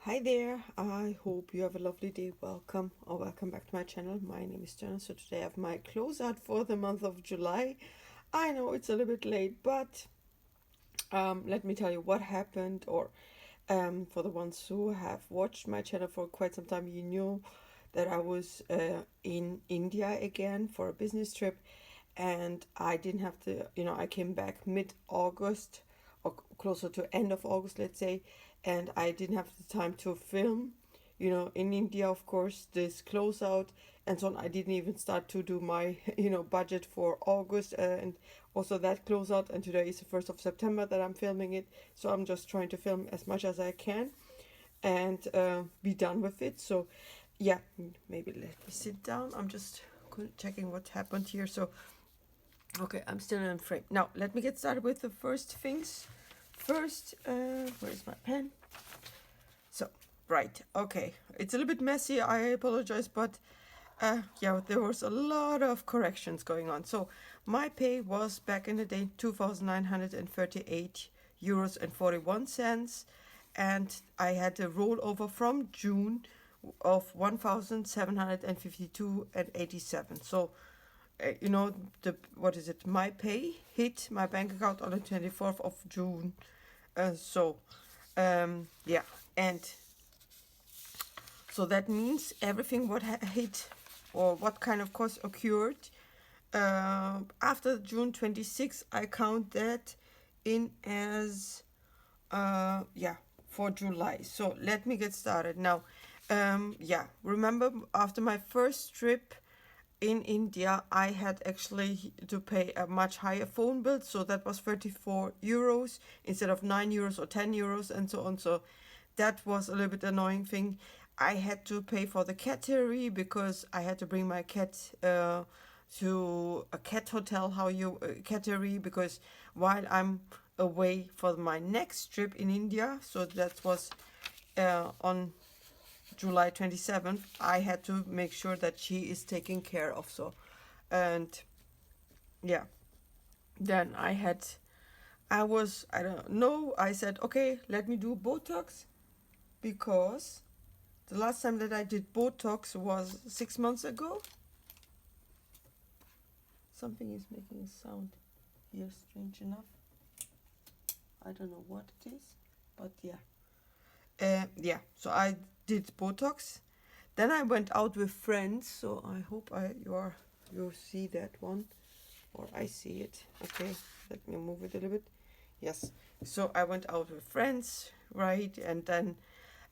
Hi there, I hope you have a lovely day. Welcome or welcome back to my channel. My name is Jenna. So today I have my closeout for the month of July. I know it's a little bit late, but let me tell you what happened. Or for the ones who have watched my channel for quite some time, you know that I was in India again for a business trip, and I didn't have to, I came back mid-August or closer to end of August, let's say, and I didn't have the time to film, in India, of course, this closeout and so on. I didn't even start to do my, budget for August and also that closeout. And today is the 1st of September that I'm filming it. So I'm just trying to film as much as I can and be done with it. So yeah, maybe let me sit down. I'm just checking what happened here. So okay, I'm still in frame. Now, let me get started with the first things. First, where's my pen? So, right, okay. It's a little bit messy, I apologize, but yeah, there was a lot of corrections going on. So, my pay was back in the day 2,938 euros and 41 cents, and I had a rollover from June of 1,752 and 87. So, what is it? My pay hit my bank account on the 24th of June. Yeah, and so that means everything what hit or what kind of cost occurred after June 26th, I count that in as for July. So let me get started now. Remember after my first trip in India, I had actually to pay a much higher phone bill, so that was 34 euros instead of 9 euros or 10 euros and so on. So that was a little bit annoying thing. I had to pay for the cattery because I had to bring my cat to a cat hotel, cattery, because while I'm away for my next trip in India, so that was on July 27th, I had to make sure that she is taken care of. So, and yeah, then I don't know, I said, okay, let me do Botox, because the last time that I did Botox was 6 months ago. Something is making a sound here, strange enough. I don't know what it is, but yeah. So I did Botox. Then I went out with friends, so I hope you see that one, or I see it. Okay, let me move it a little bit. Yes. So I went out with friends, right? And then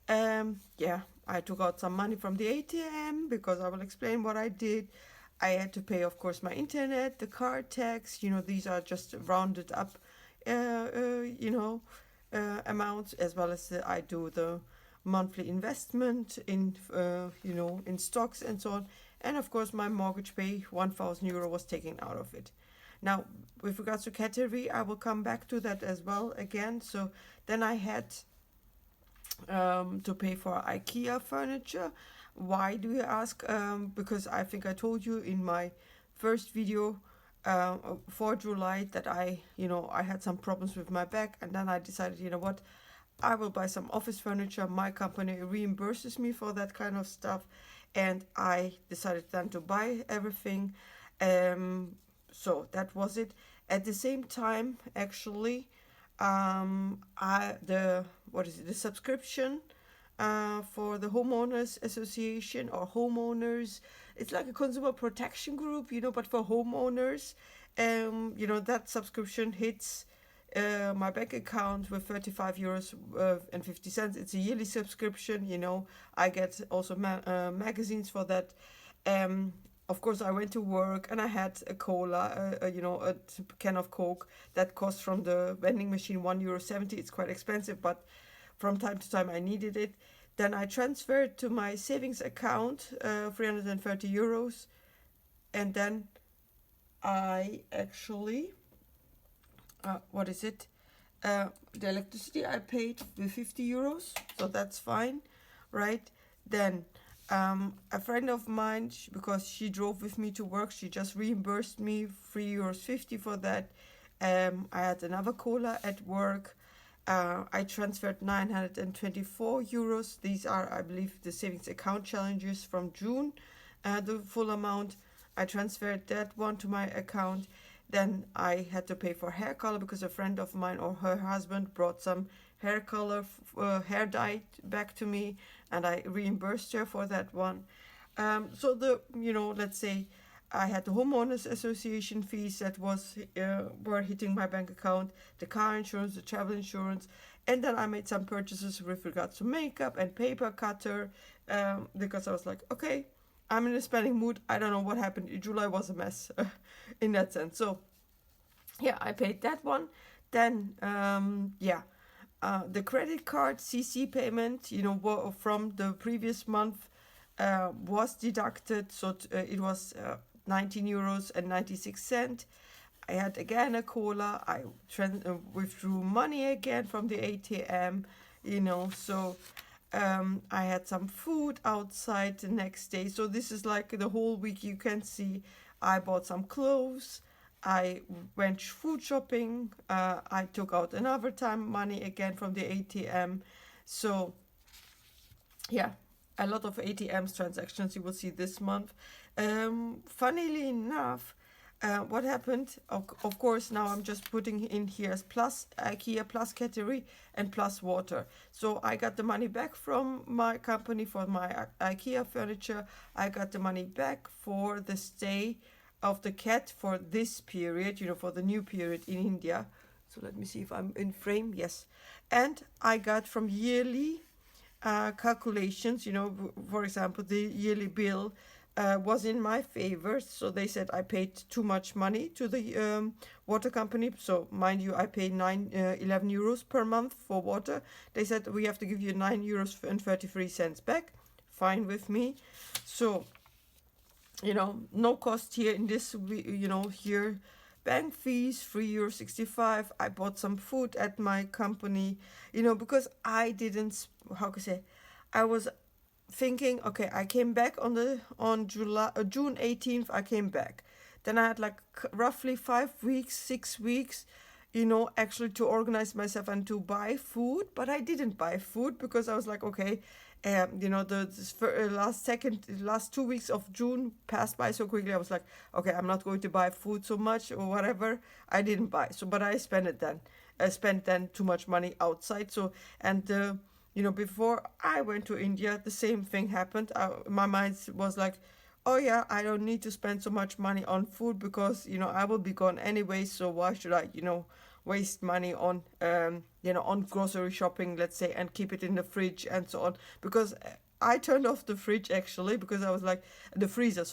I took out some money from the ATM because I will explain what I did. I had to pay, of course, my internet, the card tax. These are just rounded up, amounts, as well as I do the monthly investment in, in stocks and so on. And of course, my mortgage pay, 1,000 euro was taken out of it. Now, with regards to category, I will come back to that as well again. So then I had to pay for IKEA furniture. Why do you ask? Because I think I told you in my first video for July that I had some problems with my back, and then I decided, what, I will buy some office furniture. My company reimburses me for that kind of stuff, and I decided then to buy everything. So that was it. At the same time, actually, the subscription for the homeowners association, or homeowners, it's like a consumer protection group, but for homeowners, that subscription hits my bank account with 35 euros and 50 cents. It's a yearly subscription. I get also magazines for that. Of course, I went to work and I had a cola, a can of Coke that costs from the vending machine €1.70. It's quite expensive, but from time to time I needed it. Then I transferred to my savings account 330 euros, and then I actually, the electricity I paid with 50 euros, so that's fine, right? Then a friend of mine, because she drove with me to work, she just reimbursed me €3.50 for that. I had another cola at work, I transferred 924 euros. These are, I believe, the savings account challenges from June. The full amount. I transferred that one to my account. Then I had to pay for hair color because a friend of mine or her husband brought some hair color, hair dye back to me, and I reimbursed her for that one. So let's say I had the homeowners association fees that were hitting my bank account, the car insurance, the travel insurance, and then I made some purchases with regards to makeup and paper cutter, because I was like, okay, I'm in a spending mood. I don't know what happened. July was a mess in that sense. So yeah, I paid that one. Then the credit card CC payment, from the previous month was deducted. So it was 19 euros and 96 cents. I had again a cola. I withdrew money again from the ATM, so I had some food outside the next day. So this is like the whole week. You can see I bought some clothes. I went food shopping. I took out another time money again from the ATM. So yeah, a lot of ATMs transactions you will see this month. Funnily enough, what happened, of course, now I'm just putting in here as plus IKEA, plus category, and plus water. So I got the money back from my company for my IKEA furniture. I got the money back for the stay of the cat for this period, for the new period in India. So let me see if I'm in frame. Yes. And I got from yearly calculations, for example, the yearly bill was in my favor. So they said I paid too much money to the water company. So mind you, I pay 11 euros per month for water. They said we have to give you 9 euros and 33 cents back. Fine with me. So, no cost here in this, here. Bank fees, €3.65. I bought some food at my company, because I didn't, I was thinking, okay, I came back on June 18th, I came back. Then I had like roughly 5 weeks, 6 weeks, actually to organize myself and to buy food. But I didn't buy food because I was like, okay, the last 2 weeks of June passed by so quickly. I was like, okay, I'm not going to buy food so much or whatever. I didn't buy. So, but I spent it then. I spent then too much money outside. So, and before I went to India, the same thing happened. My mind was like, oh yeah, I don't need to spend so much money on food because, I will be gone anyway. So why should I, waste money on, on grocery shopping, let's say, and keep it in the fridge and so on. Because I turned off the fridge actually because I was like, the freezer.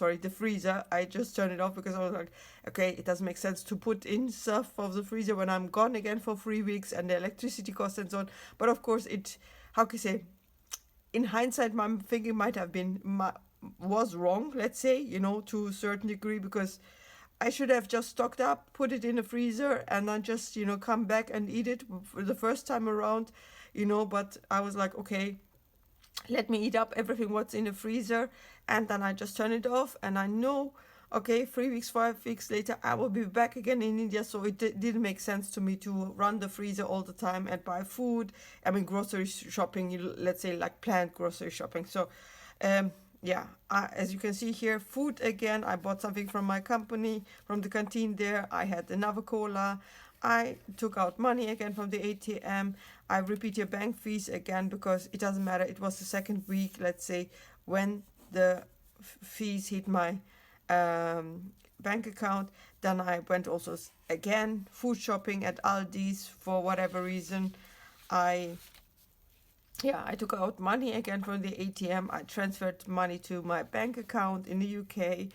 I just turned it off because I was like, okay, it doesn't make sense to put in stuff of the freezer when I'm gone again for 3 weeks and the electricity costs and so on. But of course, in hindsight, my thinking might have was wrong, let's say, to a certain degree, because I should have just stocked up, put it in the freezer, and then just, come back and eat it for the first time around, but I was like, okay, let me eat up everything what's in the freezer, and then I just turn it off, and I know, okay, 3 weeks, 5 weeks later, I will be back again in India, so it didn't make sense to me to run the freezer all the time and buy food. I mean, grocery shopping, let's say like planned grocery shopping. So, as you can see here, food again. I bought something from my company, from the canteen there. I had another cola. I took out money again from the ATM. I repeat your bank fees again because it doesn't matter. It was the second week, let's say, when the fees hit my bank account. Then I went also again food shopping at Aldi's for whatever reason. I took out money again from the ATM. I transferred money to my bank account in the UK.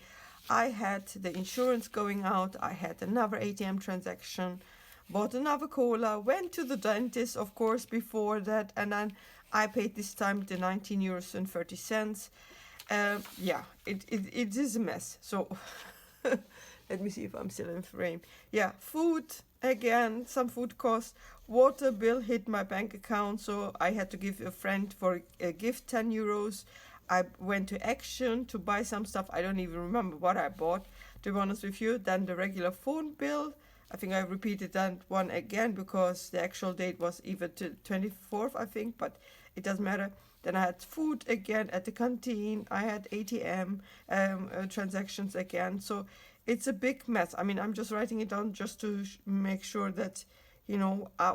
I had the insurance going out. I had another ATM transaction, bought another cola, went to the dentist, of course, before that, and then I paid this time the 19 euros and 30 cents. It is a mess. So let me see if I'm still in frame. Yeah, food, again, some food costs. Water bill hit my bank account, so I had to give a friend for a gift 10 euros. I went to Action to buy some stuff. I don't even remember what I bought, to be honest with you. Then the regular phone bill, I think I repeated that one again because the actual date was even to 24th, I think, but it doesn't matter. Then I had food again at the canteen. I had ATM transactions again. So it's a big mess. I mean, I'm just writing it down just to make sure that,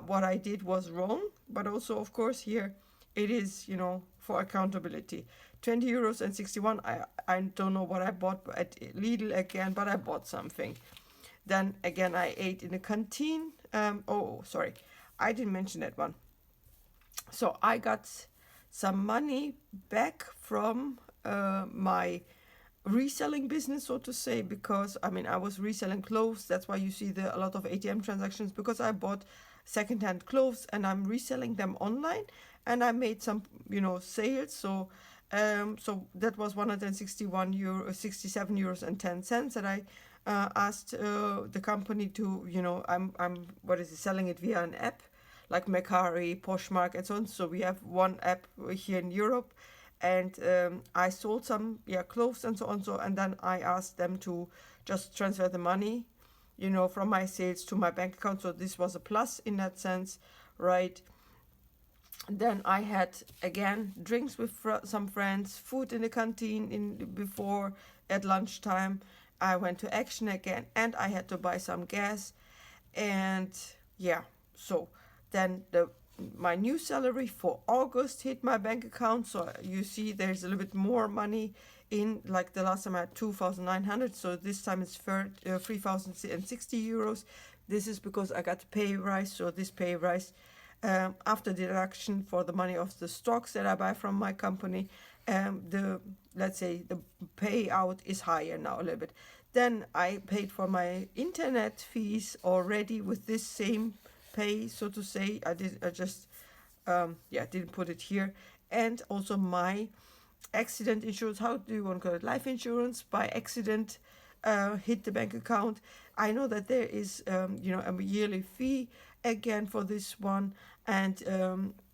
what I did was wrong. But also, of course, here it is, for accountability. 20 euros and 61. I don't know what I bought at Lidl again, but I bought something. Then again, I ate in the canteen. Sorry, I didn't mention that one. So I got some money back from my reselling business, so to say, because I was reselling clothes. That's why you see a lot of ATM transactions, because I bought secondhand clothes and I'm reselling them online, and I made some sales. So that was 161 euro, 67 euros and 10 cents that I asked the company to, I'm selling it via an app like Mercari, Poshmark, and so on. So we have one app here in Europe, and I sold some clothes and so on. And then I asked them to just transfer the money, from my sales to my bank account. So this was a plus in that sense, right? Then I had again drinks with some friends, food in the canteen before at lunchtime. I went to Action again, and I had to buy some gas, and so then my new salary for August hit my bank account. So you see there's a little bit more money in. Like the last time I had 2,900, so this time it's 3,060 euros. This is because I got a pay rise. So this pay rise, after deduction for the money of the stocks that I buy from my company, let's say the payout is higher now a little bit. Then I paid for my internet fees already with this same pay, so to say. I just didn't put it here. And also my accident insurance, how do you want to call it, life insurance by accident, hit the bank account. I know that there is a yearly fee again for this one, and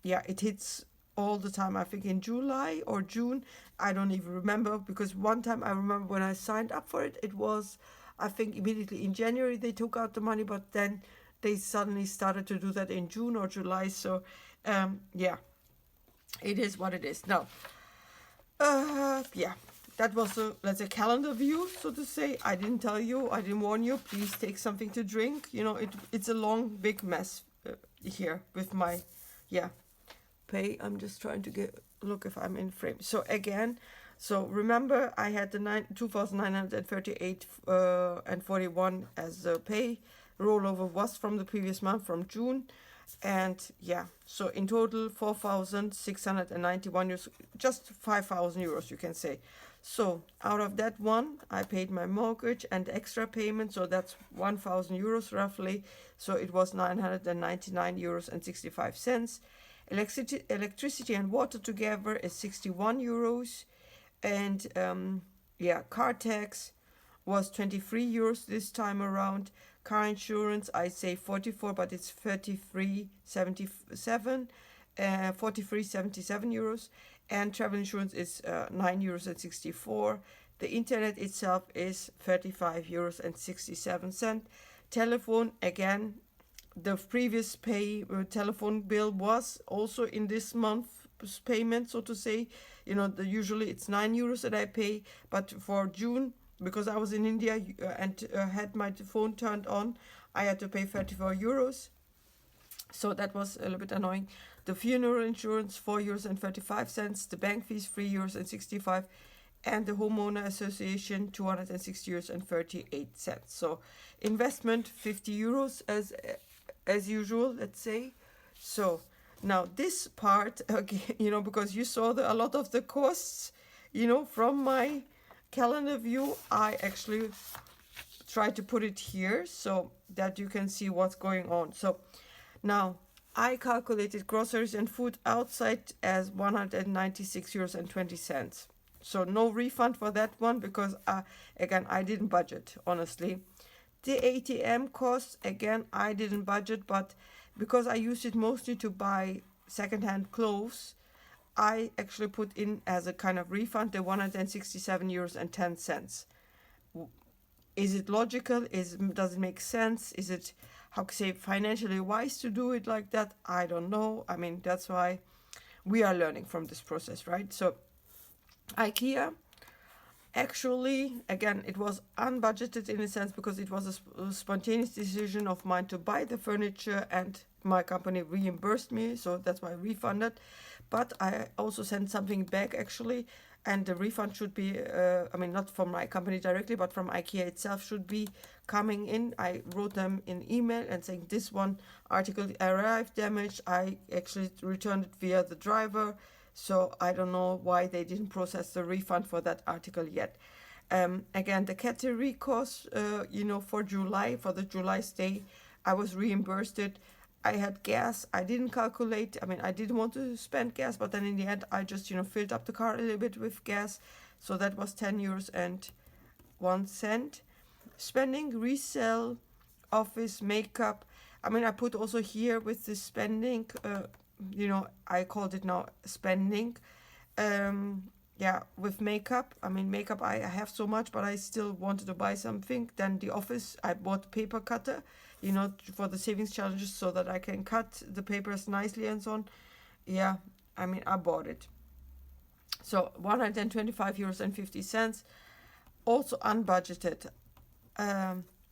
it hits all the time. I think in July or June, I don't even remember, because one time I remember when I signed up for it, it was, I think, immediately in January they took out the money, but then they suddenly started to do that in June or July. So it is what it is. Now that was a calendar view, so to say. I didn't tell you, I didn't warn you, please take something to drink. It's a long big mess here with my pay. I'm just trying to look if I'm in frame. So again, remember I had the 2,938 and 41 as the pay. Rollover was from the previous month, from June. And so in total 4,691 euros, just 5,000 euros, you can say. So out of that one, I paid my mortgage and extra payment, so that's 1,000 euros roughly. So it was 999 euros and 65 cents. Electricity and water together is 61 euros. And car tax was 23 euros this time around. Car insurance, I say 44, but it's 43.77 euros. And travel insurance is 9 euros and 64. The internet itself is 35 euros and 67 cents. Telephone, again, the previous telephone bill was also in this month's payment, so to say. Usually it's 9 euros that I pay, but for June, because I was in India and had my phone turned on, I had to pay 34 euros. So that was a little bit annoying. The funeral insurance, 4 euros and 35 cents. The bank fees, 3 euros and 65. And the homeowner association, 260 euros and 38 cents. So investment, 50 euros as usual, let's say. So now this part, again, because you saw a lot of the costs, from my calendar view, I actually try to put it here so that you can see what's going on. So now I calculated groceries and food outside as 196 euros and 20 cents. So no refund for that one, because again, I didn't budget, honestly. The ATM costs, again, I didn't budget, but because I used it mostly to buy secondhand clothes, I actually put in as a kind of refund the 167 euros and 10 cents. Is it logical? Does it make sense? Is it, how to say, financially wise to do it like that? I don't know. I mean, that's why we are learning from this process, right? So IKEA, actually, again, it was unbudgeted in a sense, because it was a spontaneous decision of mine to buy the furniture, and my company reimbursed me, so that's why I refunded. But I also sent something back, actually, and the refund should be, I mean, not from my company directly, but from IKEA itself should be coming in. I wrote them in email and saying this one article arrived damaged. I actually returned it via the driver, so I don't know why they didn't process the refund for that article yet. Again, the category cost, for July, for the July stay, I was reimbursed it. I had gas. I didn't calculate. I mean, I didn't want to spend gas, but then in the end, I just, filled up the car a little bit with gas. So that was 10 euros and 1 cent. Spending, resale, office, makeup. I mean, I put also here with the spending, I called it now spending. With makeup. I mean, makeup, I have so much, but I still wanted to buy something. Then the office, I bought paper cutter, for the savings challenges, so that I can cut the papers nicely and so on. Yeah, I mean, I bought it. So 125 euros and 50 cents, also unbudgeted.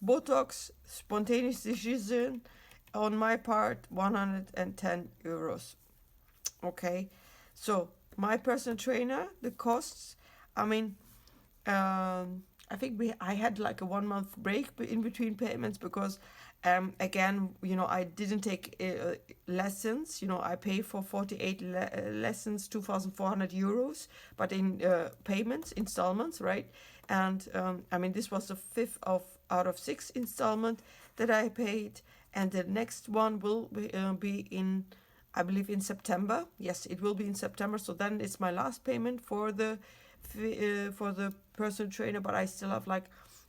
Botox, spontaneous decision on my part, 110 euros. Okay, so my personal trainer, the costs, I mean, I think I had like a 1 month break in between payments, because again, I didn't take lessons. I pay for 48 lessons, 2,400 euros, but in payments, installments, right? And I mean, this was the fifth out of 6 installment that I paid, and the next one will be in, I believe, in September. Yes, it will be in September. So then it's my last payment for the personal trainer. But I still have, like,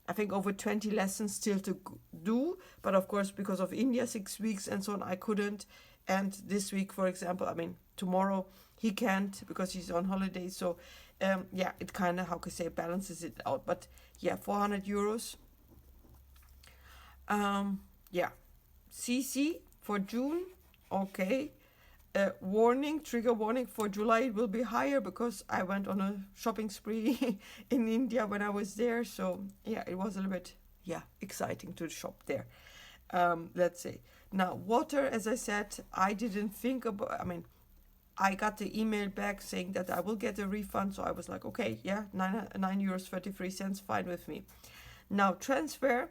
I think over 20 lessons still to do. But of course, because of India, 6 weeks and so on, I couldn't. And this week, for example, I mean, tomorrow he can't because he's on holiday. So it kind of, how can I say, balances it out. But yeah, 400 euros. CC for June. Okay. Trigger warning for July, it will be higher, because I went on a shopping spree in India when I was there. So yeah, it was a little bit exciting to shop there. Let's say now water, as I said, I didn't think about. I mean, I got the email back saying that I will get a refund, so I was like, okay, yeah, 9 euros 33 cents, fine with me. Now transfer.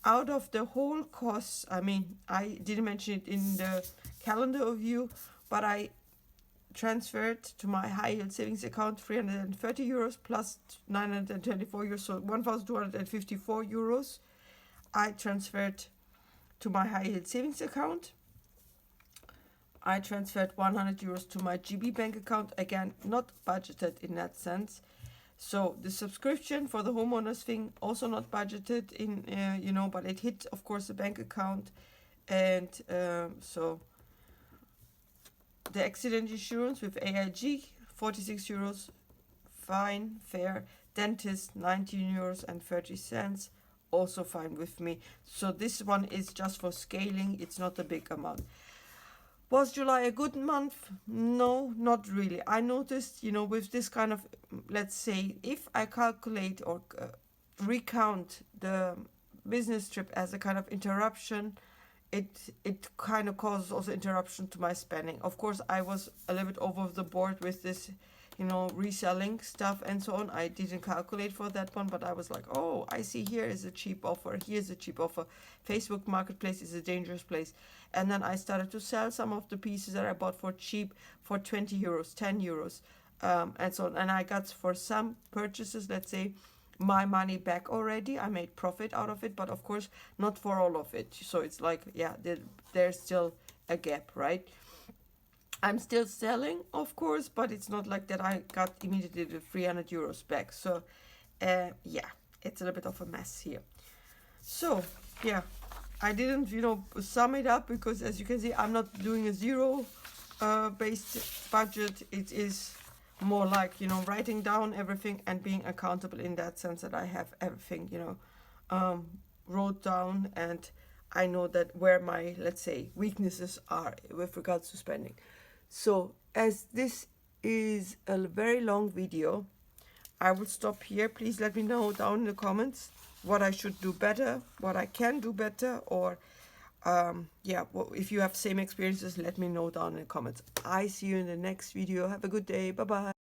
Out of the whole costs, I mean, I didn't mention it in the calendar view, but I transferred to my high yield savings account 330 euros plus 924 euros, so 1,254 euros. I transferred to my high yield savings account. I transferred 100 euros to my GB bank account, again, not budgeted in that sense. So the subscription for the homeowners thing, also not budgeted in, but it hit, of course, the bank account. And so the accident insurance with AIG, 46 euros, fine, fair. Dentist, 19 euros and 30 cents, also fine with me. So this one is just for scaling, it's not a big amount. Was July a good month? No, not really. I noticed, with this kind of, let's say, if I calculate or recount the business trip as a kind of interruption, it kind of causes also interruption to my spending. Of course, I was a little bit over the board with this, reselling stuff and so on. I didn't calculate for that one, but I was like, oh, I see here is a cheap offer. Here's a cheap offer. Facebook Marketplace is a dangerous place. And then I started to sell some of the pieces that I bought for cheap, for 20 euros, 10 euros, and so on. And I got, for some purchases, let's say, my money back already. I made profit out of it, but of course, not for all of it. So it's like, there's still a gap, right? I'm still selling, of course, but it's not like that I got immediately the 300 euros back. So, it's a little bit of a mess here. So, I didn't, sum it up, because as you can see, I'm not doing a zero based budget. It is more like, writing down everything and being accountable in that sense, that I have everything, wrote down, and I know that where my, let's say, weaknesses are with regards to spending. So as this is a very long video, I will stop here. Please let me know down in the comments what I should do better, what I can do better, or yeah, well, if you have same experiences, let me know down in the comments. I see you in the next video. Have a good day. Bye bye.